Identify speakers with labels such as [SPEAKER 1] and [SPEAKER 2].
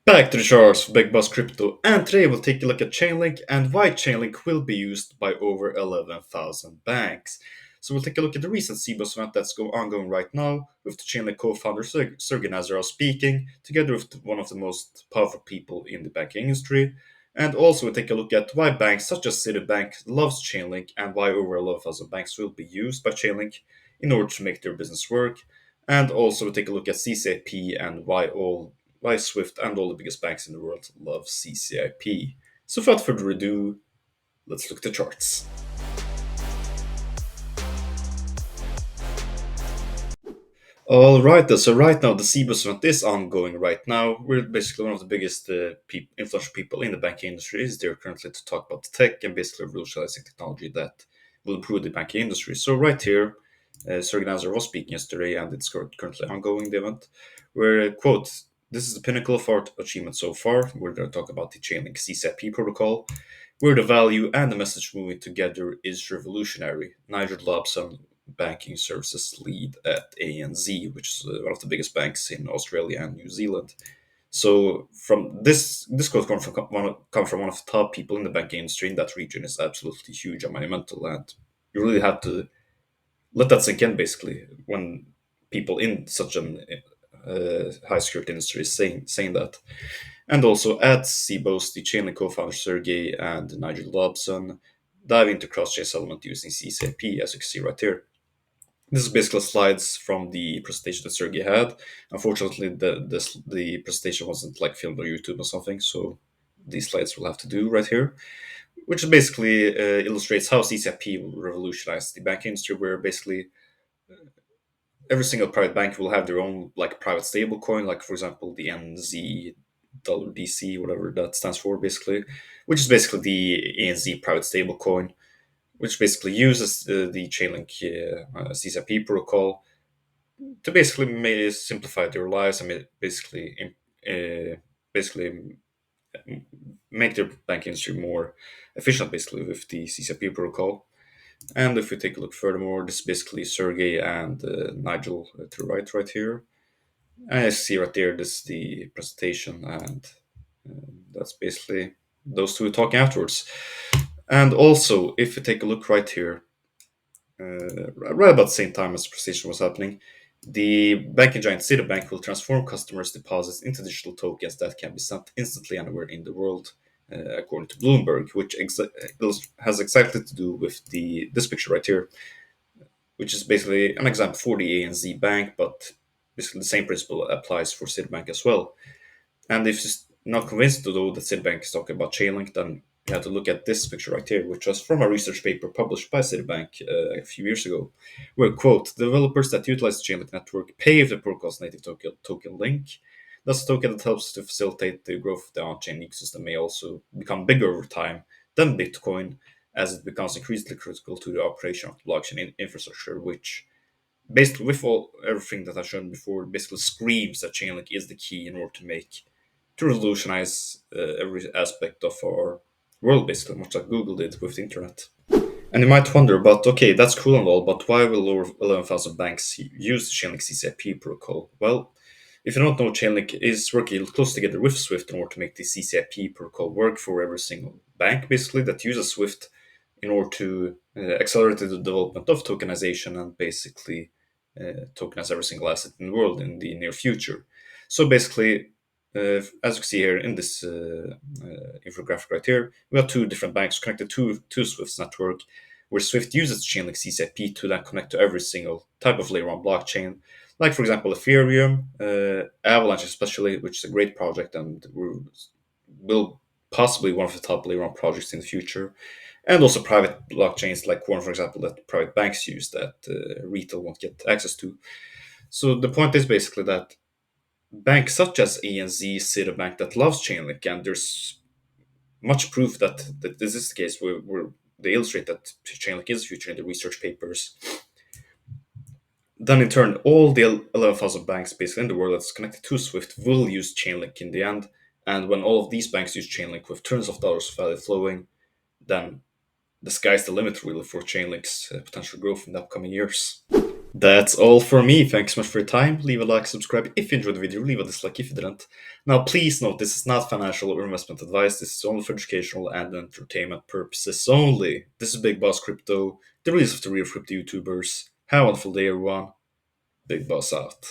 [SPEAKER 1] Back to the charts for Big Boss Crypto, and today we'll take a look at Chainlink and why Chainlink will be used by over 11,000 banks. So we'll take a look at the recent CBOS event that's ongoing right now, with the Chainlink co-founder Sergey Nazarov speaking, together with one of the most powerful people in the banking industry. And also we'll take a look at why banks such as Citibank loves Chainlink and why over 11,000 banks will be used by Chainlink in order to make their business work. And also we'll take a look at CCIP and why Swift and all the biggest banks in the world love CCIP. So without further ado, let's look at the charts. All right, so right now the CBOS event is ongoing right now. We're basically one of the biggest influential people in the banking industry. Is there currently to talk about tech and basically revolutionizing technology that will improve the banking industry. So right here, Sergey Nazarov was speaking yesterday, and it's currently ongoing the event. Where quote, "This is the pinnacle of our achievement so far." We're going to talk about the Chainlink CCIP protocol, where the value and the message moving together is revolutionary. Nigel Lobson, banking services lead at ANZ, which is one of the biggest banks in Australia and New Zealand. So from this quote come from one of the top people in the banking industry in that region is absolutely huge and monumental, and you really have to let that sink in. Basically, when people in such an high security industry is saying that. And also at CBOS, the Chainlink co-founder Sergey and Nigel Dobson dive into cross-chain settlement using CCIP, as you can see right here. This is basically slides from the presentation that Sergey had. Unfortunately, the presentation wasn't like filmed on YouTube or something, so these slides will have to do right here, which basically illustrates how CCIP will revolutionize the banking industry, where basically every single private bank will have their own like private stable coin, like for example the NZ dollar DC, whatever that stands for, basically, which is basically the ANZ private stable coin, which basically uses the Chainlink CCIP protocol to basically simplify their lives and uh, basically make their banking industry more efficient, basically with the CCIP protocol. And if we take a look furthermore, this is basically Sergey and Nigel to the right here. I see right there, this is the presentation, and that's basically those two talking afterwards. And also, if you take a look right here, right about the same time as the presentation was happening, the banking giant Citibank will transform customers' deposits into digital tokens that can be sent instantly anywhere in the world, according to Bloomberg, which has exactly to do with the this picture right here, which is basically an example for the ANZ Bank, but basically the same principle applies for Citibank as well. And if you're not convinced, though, that Citibank is talking about Chainlink, then you have to look at this picture right here, which was from a research paper published by Citibank a few years ago, where, quote, "Developers that utilize the Chainlink network pave the protocol's native token Link. Thus, a token that helps to facilitate the growth of the on-chain ecosystem may also become bigger over time than Bitcoin, as it becomes increasingly critical to the operation of the blockchain infrastructure," which basically, with everything that I've shown before, basically screams that Chainlink is the key in order to revolutionize every aspect of our world, basically, much like Google did with the internet. And you might wonder, but okay, that's cool and all, but why will over 11,000 banks use the Chainlink CCIP protocol? Well, if you don't know, Chainlink is working close together with Swift in order to make the CCIP protocol work for every single bank, basically, that uses Swift in order to accelerate the development of tokenization and basically tokenize every single asset in the world in the near future. So basically, as you can see here in this infographic right here, we have two different banks connected to Swift's network, where Swift uses Chainlink CCIP to then connect to every single type of layer one blockchain, like for example Ethereum, Avalanche especially, which is a great project and will possibly one of the top layer one projects in the future, and also private blockchains like one, for example, that private banks use that retail won't get access to. So the point is basically that banks such as ANZ, Citibank that loves Chainlink, and there's much proof that this is the case where they illustrate that Chainlink is the future in the research papers. Then in turn, all the 11,000 banks basically in the world that's connected to Swift will use Chainlink in the end. And when all of these banks use Chainlink with trillions of dollars of value flowing, then the sky's the limit really for Chainlink's potential growth in the upcoming years. That's all for me. Thanks so much for your time. Leave a like, subscribe if you enjoyed the video, leave a dislike if you didn't. Now, please note this is not financial or investment advice. This is only for educational and entertainment purposes only. This is Big Boss Crypto, the release of the real crypto YouTubers. Have a wonderful day, everyone. Big Boss out.